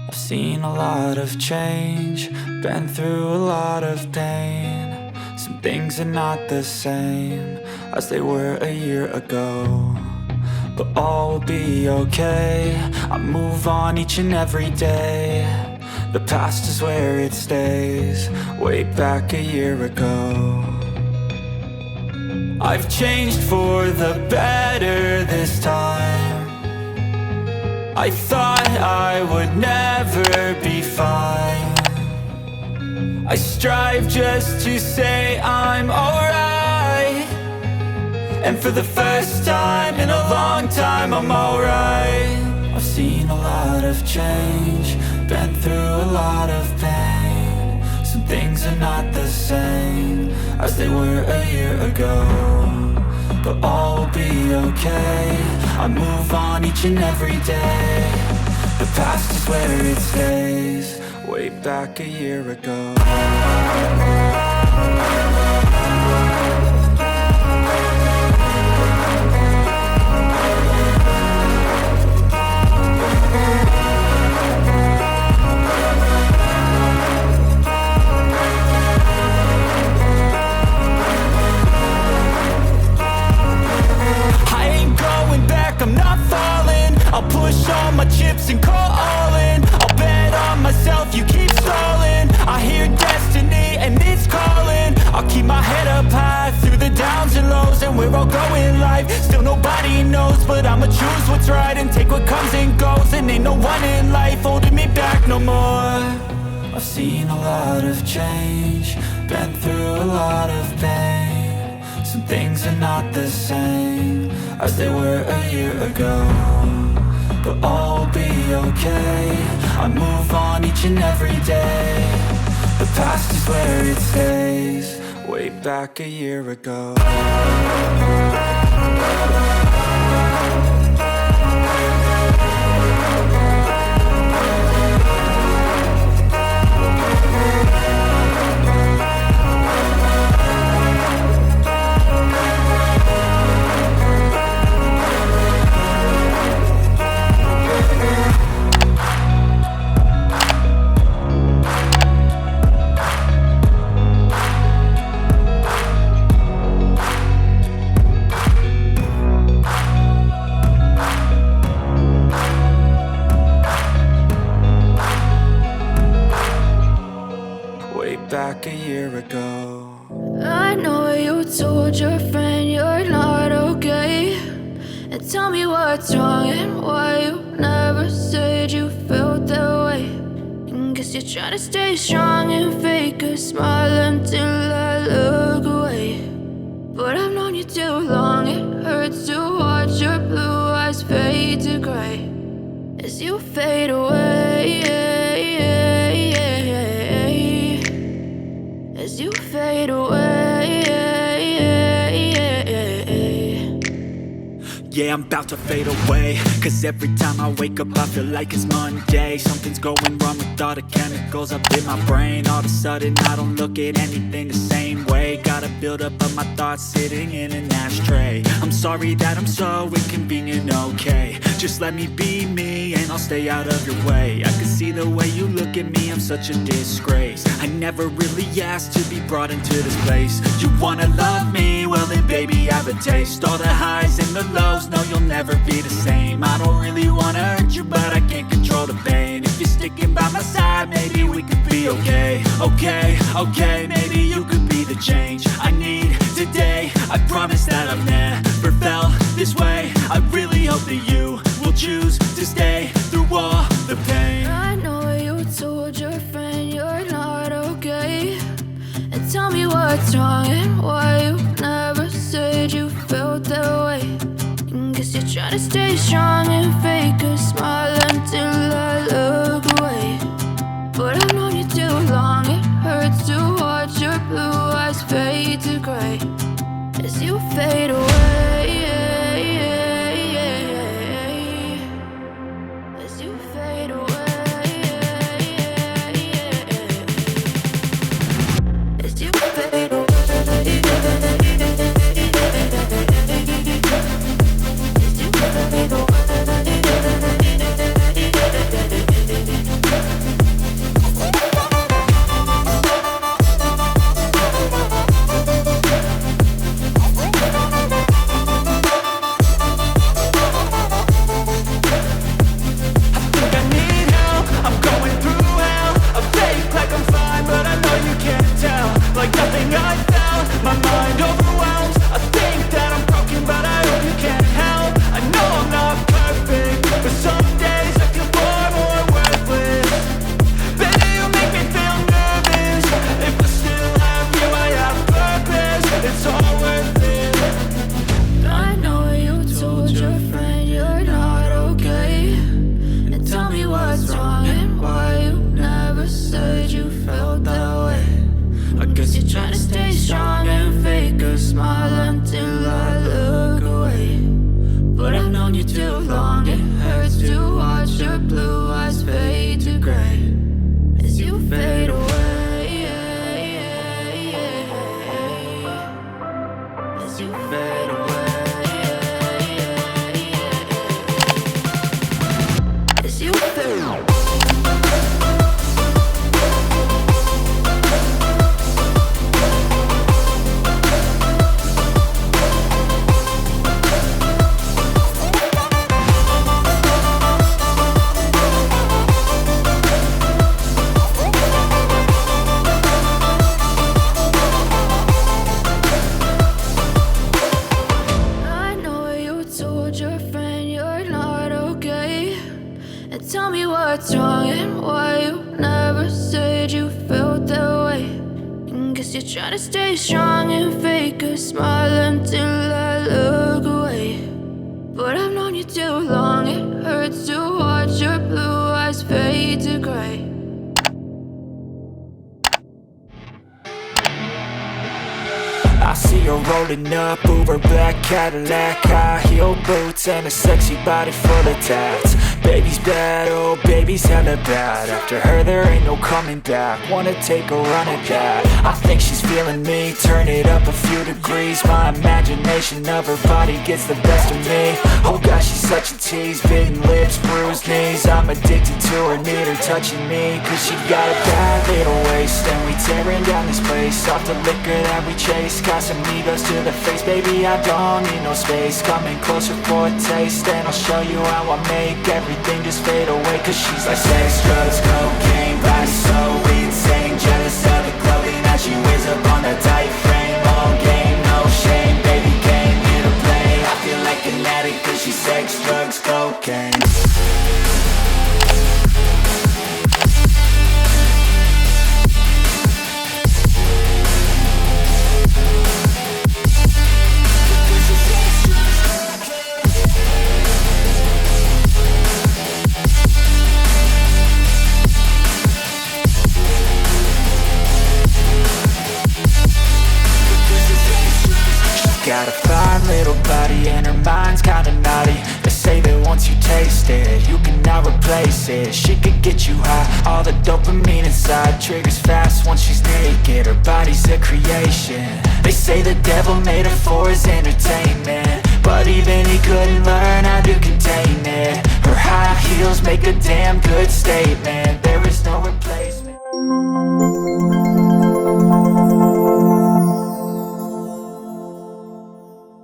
I've seen a lot of change, been through a lot of pain. Some things are not the same as they were a year ago, but all will be okay. I move on each and every day. The past is where it stays, way back a year ago. I've changed for the better this time. I thought I would never be fine. I strive just to say I'm alright, and for the first time in a long time I'm alright. I've seen a lot of change, been through a lot of pain. Some things are not the same as they were a year ago, but all will be okay. I move on each and every day. The past is where it stays, way back a year ago. I'm not falling. I'll push all my chips and call all in. I'll bet on myself, you keep stalling. I hear destiny and it's calling. I'll keep my head up high through the downs and lows, and we're all going life. Still nobody knows, but I'ma choose what's right and take what comes and goes. And ain't no one in life holding me back no more. I've seen a lot of change, been through a lot of pain. Some things are not the same as they were a year ago, but all will be okay. I move on each and every day. The past is where it stays, way back a year ago. Back a year ago. I know you told your friend you're not okay, and tell me what's wrong and why you never said you felt that way. And guess you're trying to stay strong and fake a smile until I look away. But I've known you too long, it hurts to watch your blue eyes fade to gray as you fade away. As you fade away. Yeah, I'm about to fade away, cause every time I wake up I feel like it's Monday. Something's going wrong with all the chemicals up in my brain. All of a sudden I don't look at anything the same way. Got a buildup of my thoughts sitting in an ashtray. I'm sorry that I'm so inconvenient, okay. Just let me be me and I'll stay out of your way. I can see the way you look at me, I'm such a disgrace. I never really asked to be brought into this place. You wanna love me? Well then baby I have a taste. All the highs and the lows, no you'll never be the same. I don't really wanna hurt you but I can't control the pain. If you're sticking by my side maybe we could be okay. Okay, maybe you could be the change I need today. I promise that I've never felt this way. I really hope that you will choose to stay through all the pain. I know you told your friend you're not okay, and tell me what's wrong and why you never said you felt that way. And guess you're trying to stay strong and fake a smile until I look away. But I've known you too long, it hurts to watch your blue eyes fade to gray as you fade away. As you fade away. As you fade away. Guess you're trying to stay strong and fake a smile until I look away. But I've known you too long, it hurts to watch your blue eyes fade to gray as you fade away, as you fade away, as you fade away. Tell me what's wrong and why you never said you felt that way. And guess you're trying to stay strong and fake a smile until I look away. But I've known you too long, it hurts to watch your blue eyes fade to gray. I see her rolling up, Uber black Cadillac, high heel boots and a sexy body full of tats. Baby's bad, oh baby's hella bad. After her there ain't no coming back. Wanna take a run at that. I think she's feeling me, turn it up a few degrees. My imagination of her body gets the best of me. Oh gosh, she's such a tease, bitten lips, bruised knees. I'm addicted to her, need her touching me, cause she got a bad little waist. And we tearing down this place, off the liquor that we chase. Casamigos to the face, baby I don't need no space. Coming closer for a taste, and I'll show you how I make everything just fade away. Cause she's like sex, drugs, cocaine, body so insane. Jealous of the clothing that she wears up on a tight frame. All game, no shame, baby came here to play. I feel like an addict cause she's sex, drugs, cocaine. Got a fine little body and her mind's kinda naughty. They say that once you taste it, you cannot replace it. She could get you high, all the dopamine inside triggers fast once she's naked. Her body's a creation. They say the devil made her for his entertainment, but even he couldn't learn how to contain it. Her high heels make a damn good statement. There is no replacement.